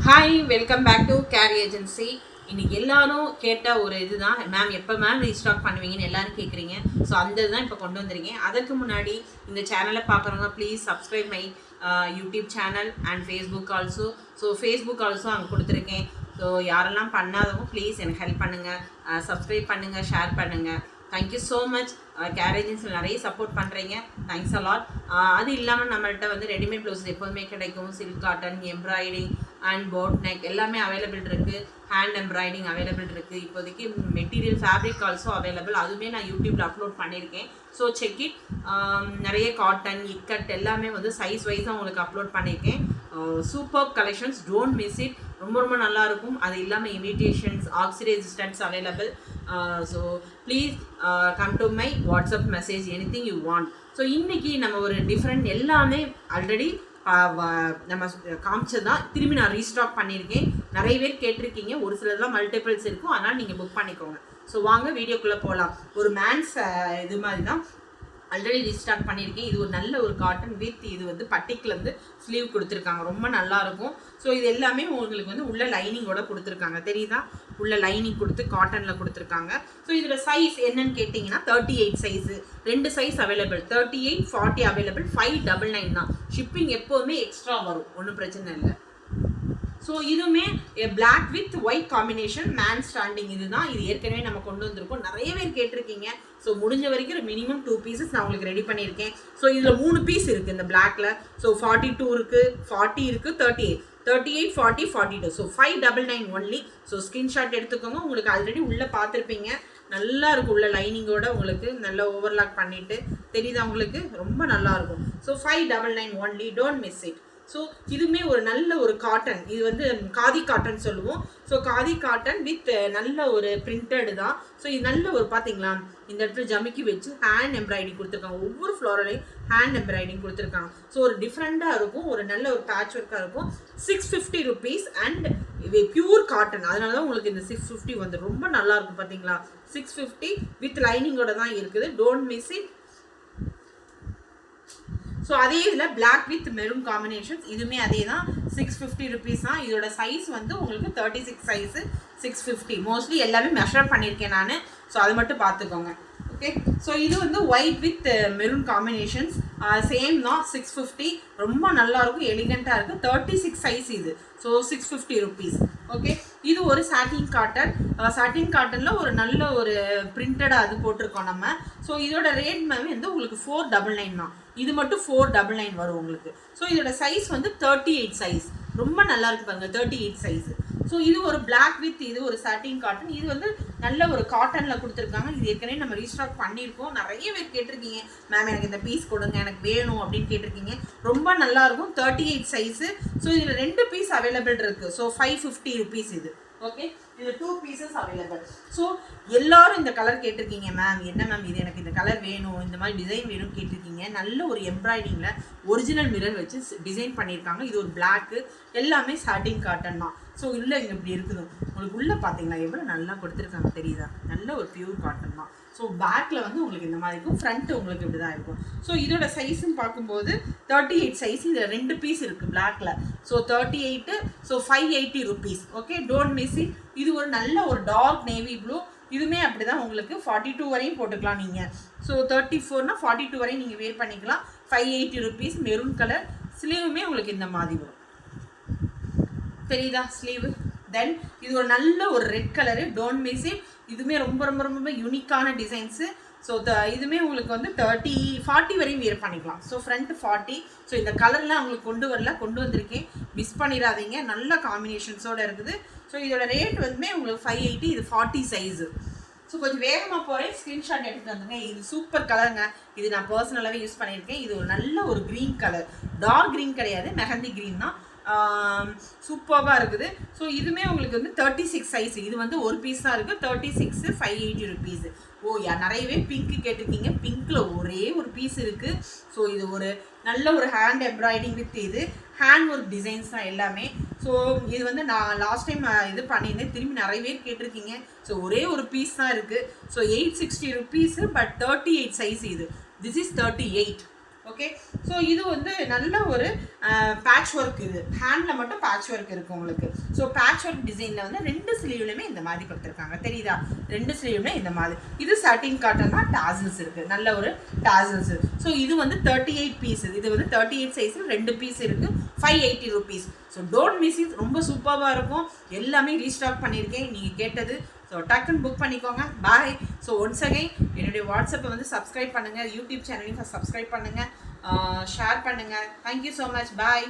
Hi, welcome back to Kerry agency. இன்னைக்கு எல்லாரும் கேட்ட ஒரு இதுதான், மேம் எப்போ மேம் ரீஸ்டாக் பண்ணுவீங்கன்னு எல்லாரும் கேட்குறீங்க. ஸோ அந்த இதுதான் இப்போ கொண்டு வந்திருக்கேன். அதற்கு முன்னாடி இந்த சேனலை பார்க்குறவங்க please subscribe my YouTube channel and Facebook also. So Facebook also அங்கே கொடுத்துருக்கேன். ஸோ யாரெல்லாம் பண்ணாதவங்க ப்ளீஸ் எனக்கு ஹெல்ப் பண்ணுங்கள், சப்ஸ்கிரைப் பண்ணுங்கள், ஷேர் பண்ணுங்கள். Thank you so much. கேரி ஏஜென்சியில் நிறைய சப்போர்ட் பண்ணுறீங்க, தேங்க்ஸ் அலாட். அது இல்லாமல் நம்மள்கிட்ட வந்து ரெடிமேட் ப்ளவுஸ் எப்போதுமே கிடைக்கும். Silk cotton, embroidery and boat neck எல்லாமே அவைலபிள் இருக்குது. ஹேண்ட் எம்ப்ராய்டிங் அவைலபிள் இருக்குது. இப்போதைக்கு மெட்டீரியல் ஃபேப்ரிக் ஆல்சோ அவைலபிள். அதுவுமே நான் யூடியூப்பில் அப்லோட் பண்ணியிருக்கேன். So check it. நிறைய காட்டன், இக்கட் எல்லாமே வந்து சைஸ் வைஸாக உங்களுக்கு அப்லோட் பண்ணியிருக்கேன். Super collections, don't miss it. ரொம்ப ரொம்ப நல்லாயிருக்கும். அது இல்லாமல் invitations, oxidise resistance available. So please come to my WhatsApp message anything you want. So இன்றைக்கி நம்ம ஒரு டிஃப்ரெண்ட் எல்லாமே ஆல்ரெடி நம்ம காமிச்சதான் திரும்பி நான் ரீஸ்டாக் பண்ணியிருக்கேன். நிறைய பேர் கேட்டிருக்கீங்க, ஒரு சிலதெல்லாம் மல்டிபிள்ஸ் இருக்கும், அதனால் நீங்கள் புக் பண்ணிக்கோங்க. ஸோ வாங்க வீடியோக்குள்ளே போகலாம். ஒரு மேன்ஸ் இது மாதிரி தான் ஆல்ரெடி ரீஸ்டாக் பண்ணியிருக்கேன். இது ஒரு நல்ல ஒரு காட்டன் வித் இது வந்து பட்டிக்குலேருந்து ஸ்லீவ் கொடுத்துருக்காங்க, ரொம்ப நல்லாயிருக்கும். ஸோ இது எல்லாமே உங்களுக்கு வந்து உள்ள லைனிங்கோட கொடுத்துருக்காங்க, தெரியுதா? உள்ள லைனிங் கொடுத்து காட்டனில் கொடுத்துருக்காங்க. ஸோ இதில் சைஸ் என்னன்னு கேட்டிங்கன்னா 38 சைஸு, 2 சைஸ் அவைலபிள், 38, 40 அவைலபிள். 599 தான். ஷிப்பிங் எப்போதுமே எக்ஸ்ட்ரா வரும், ஒன்றும் பிரச்சனை இல்லை. ஸோ இதுவுமே black with white combination man standing. இதுதான், இது ஏற்கனவே நம்ம கொண்டு வந்திருக்கோம், நிறைய பேர் கேட்டிருக்கீங்க. ஸோ முடிஞ்ச வரைக்கும் மினிமம் 2 பீசஸ் நான் உங்களுக்கு ரெடி பண்ணியிருக்கேன். ஸோ இதில் 3 பீஸ் இருக்குது இந்த பிளாக்ல. ஸோ 42 இருக்குது, 40 இருக்குது, 38, 40, 42. So 599 only. ஸோ ஸ்க்ரீன்ஷாட் எடுத்துக்கோங்க. உங்களுக்கு ஆல்ரெடி உள்ளே பார்த்துருப்பீங்க, நல்லா இருக்கும். உள்ள லைனிங்கோட உங்களுக்கு நல்லா ஓவர்லாக் பண்ணிட்டு தெரியுதா உங்களுக்கு, ரொம்ப நல்லா இருக்கும். So 599 only, don't miss it. So இதுவுமே ஒரு நல்ல ஒரு காட்டன், இது வந்து காதி காட்டன் சொல்லுவோம். ஸோ காதி காட்டன் வித் நல்ல ஒரு பிரிண்டடு தான். ஸோ இது நல்ல ஒரு பார்த்தீங்களா, இந்த இடத்துல ஜமிக்கி வச்சு ஹேண்ட் எம்ப்ராய்டிங் கொடுத்துருக்காங்க. ஒவ்வொரு ஃப்ளோரலையும் ஹேண்ட் எம்ப்ராய்டிங் கொடுத்துருக்காங்க. ஸோ ஒரு டிஃப்ரெண்ட்டாக இருக்கும், ஒரு நல்ல ஒரு பேட்ச் ஒர்க்காக இருக்கும். 650 ருபீஸ் அண்ட் இது பியூர் காட்டன், அதனால தான் உங்களுக்கு இந்த 650 வந்து ரொம்ப நல்லா இருக்கும். பார்த்தீங்களா, 650 வித் லைனிங்கோட தான் இருக்குது, டோன்ட் மிஸ் இட். ஸோ அதே இதில் பிளாக் வித் மெரூன் காம்பினேஷன்ஸ், இதுவுமே அதே தான், 650 ருபீஸ் தான். இதோட சைஸ் வந்து உங்களுக்கு 36 சைஸு, 650. மோஸ்ட்லி எல்லாமே மெஷர் பண்ணியிருக்கேன் நான், ஸோ அது மட்டும் பார்த்துக்கோங்க. ஓகே. ஸோ இது வந்து white with maroon combinations, same தான், 650. ரொம்ப நல்லாயிருக்கும், எலிகண்ட்டாக இருக்குது. 36 சைஸ் இது. So 650 rupees. ஓகே. இது ஒரு சாட்டின் காட்டன். சாட்டின் காட்டனில் ஒரு நல்ல ஒரு பிரிண்டடாக அது போட்டிருக்கோம் நம்ம. ஸோ இதோட ரேட் வந்து உங்களுக்கு 499 தான். இது மட்டும் 499 வரும் உங்களுக்கு. ஸோ இதோட சைஸ் வந்து 38 சைஸ், ரொம்ப நல்லா இருக்கு பாருங்க, 38 சைஸ். ஸோ இது ஒரு பிளாக் வித் இது ஒரு சாட்டின் காட்டன். இது வந்து நல்ல ஒரு காட்டனில் கொடுத்துருக்காங்க. இது ஏற்கனவே நம்ம ரீஸ்டாக் பண்ணியிருக்கோம். நிறைய பேர் கேட்டிருக்கீங்க, மேம் எனக்கு இந்த பீஸ் கொடுங்க, எனக்கு வேணும் அப்படின்னு கேட்டிருக்கீங்க. ரொம்ப நல்லாயிருக்கும், 38 சைஸு. ஸோ இதில் 2 பீஸ் அவைலபிள் இருக்குது. ஸோ 550 ருபீஸ் இது. ஓகே. இது 2 பீசஸ் அவைலபிள். ஸோ எல்லாரும் இந்த கலர் கேட்டிருக்கீங்க, மேம் என்ன மேம் இது, எனக்கு இந்த கலர் வேணும், இந்த மாதிரி டிசைன் வேணும் கேட்டிருக்கீங்க. நல்ல ஒரு எம்ப்ராய்டிங்கில் ஒரிஜினல் மிரர் வச்சு டிசைன் பண்ணியிருக்காங்க. இது ஒரு பிளாக்கு, எல்லாமே சாட்டின் காட்டன் தான். ஸோ இல்லை இங்கே இப்படி இருக்குது, உங்களுக்கு உள்ளே பார்த்தீங்களா எவ்வளோ நல்லா கொடுத்துருக்காங்க, தெரியுதா? நல்ல ஒரு பியூர் காட்டன் தான். ஸோ பேக்கில் வந்து உங்களுக்கு இந்த மாதிரி இருக்கும், ஃப்ரண்ட்டு உங்களுக்கு இப்படி தான் இருக்கும். ஸோ இதோட சைஸுன்னு பார்க்கும்போது 38 சைஸ். இதில் 2 பீஸ் இருக்குது பிளாக்ல. So 38, so 580 rupees. Okay, don't miss it. இது ஒரு நல்ல ஒரு டார்க் நேவி ப்ளூ. இதுவுமே அப்படி தான், உங்களுக்கு 42 வரையும் போட்டுக்கலாம் நீங்கள். ஸோ 34னா 42 வரையும் நீங்கள் வேர் பண்ணிக்கலாம். 580 ருபீஸ். Maroon colour. ஸ்லீவுமே உங்களுக்கு இந்த மாதிரி வரும், தெரியுதா ஸ்லீவு? தென் இது ஒரு நல்ல ஒரு red colour, don't miss it. இதுவுமே ரொம்ப ரொம்ப ரொம்ப யூனிக்கான டிசைன்ஸு. ஸோ இதுவுமே உங்களுக்கு வந்து 40 வரையும் வியர் பண்ணிக்கலாம். So front 40. ஸோ இந்த கலர்லாம் உங்களுக்கு கொண்டு வந்திருக்கேன், மிஸ் பண்ணிடாதீங்க. நல்ல காம்பினேஷன்ஸோடு இருக்குது. ஸோ இதோட ரேட் வந்து உங்களுக்கு 580. இது 40 சைஸு. ஸோ கொஞ்சம் வேகமாக போகிறேன், ஸ்க்ரீன்ஷாட் எடுத்துகிட்டு வந்துங்க. இது சூப்பர் கலருங்க, இது நான் பர்சனலாகவே யூஸ் பண்ணியிருக்கேன். இது ஒரு நல்ல ஒரு க்ரீன் கலர், டார்க் க்ரீன் கிடையாது, மெஹந்தி க்ரீன் தான். சூப்பராக இருக்குது. ஸோ இதுவுமே உங்களுக்கு வந்து 36 சைஸ். இது வந்து ஒரு பீஸ் தான் இருக்குது, 36, 580 ருபீஸ். நிறையவே பிங்க்கு கேட்டிருக்கீங்க, பிங்க்கில் ஒரே ஒரு பீஸ் இருக்குது. ஸோ இது ஒரு நல்ல ஒரு ஹேண்ட் எம்ப்ராய்டிங் வித் இது ஹேண்ட் ஒர்க் டிசைன்ஸ் தான் எல்லாமே. ஸோ இது வந்து நான் லாஸ்ட் டைம் இது பண்ணியிருந்தேன், திரும்பி நிறைய பேர் கேட்டிருக்கீங்க. ஸோ ஒரே ஒரு பீஸ் தான் இருக்குது. ஸோ 860 ருபீஸு, பட் 38 சைஸ் இது. This is 38. ஓகே. ஸோ இது வந்து நல்ல ஒரு பேட்ச் ஒர்க், இது ஹேண்டில் மட்டும் பேட்ச் ஒர்க் இருக்குது உங்களுக்கு. ஸோ பேட்ச் ஒர்க் டிசைனில் வந்து 2 ஸ்லீவ்லையுமே இந்த மாதிரி கொடுத்துருக்காங்க, தெரியுதா? 2 ஸ்லீவ்ல இந்த மாதிரி. இது சாட்டின் காட்டன் தான், டாசல்ஸ் இருக்குது, நல்ல ஒரு டாசல்ஸ். ஸோ இது வந்து 38 பீஸ், இது வந்து 38 சைஸில் 2 பீஸ் இருக்குது, 580 rupees. So don't miss it, ரொம்ப சூப்பராக இருக்கும். எல்லாமே ரீஸ்டாக் பண்ணியிருக்கேன், நீங்கள் கேட்டது. ஸோ டக்குன்னு புக் பண்ணிக்கோங்க. பாய். ஸோ ஒன்ஸ் அகைன் என்னுடைய வாட்ஸ்அப்பை வந்து சப்ஸ்கிரைப் பண்ணுங்கள், யூடியூப் சேனலையும் சப்ஸ்கிரைப் பண்ணுங்கள், ஷேர் பண்ணுங்கள். Thank you so much. பாய்.